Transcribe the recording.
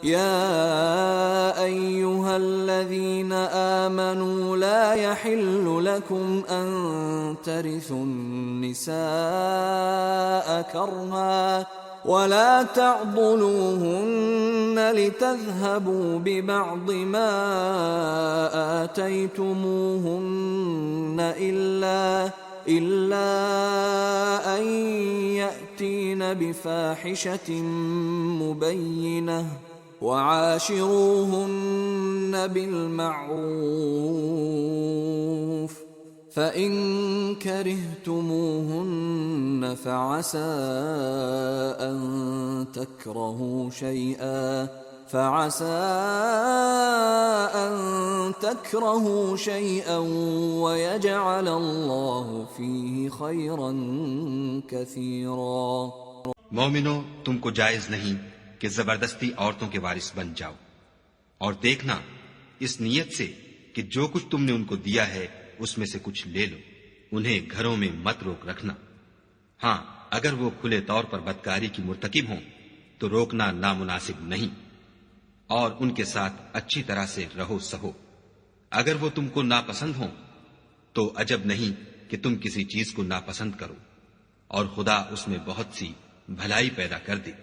يا أيها الذين آمنوا لا يحل لكم أن ترثوا النساء كرها ولا تعضلوهن لتذهبوا ببعض ما آتيتموهن إلا أن يأتين بفاحشة مبينة وعاشروهن بالمعروف فإن كرهتموهن فعسى أن تكرهوا شيئا ويجعل الله فيه خيرا كثيرا। मोमिनो, तुमको जायज नहीं कि जबरदस्ती औरतों के वारिस बन जाओ, और देखना इस नियत से कि जो कुछ तुमने उनको दिया है उसमें से कुछ ले लो। उन्हें घरों में मत रोक रखना। हाँ, अगर वो खुले तौर पर बदकारी की मुर्तकिब हों तो रोकना नामुनासिब नहीं, और उनके साथ अच्छी तरह से रहो सहो। अगर वो तुमको नापसंद हों तो अजब नहीं कि तुम किसी चीज को नापसंद करो, और खुदा उसमें बहुत सी भलाई पैदा कर दे।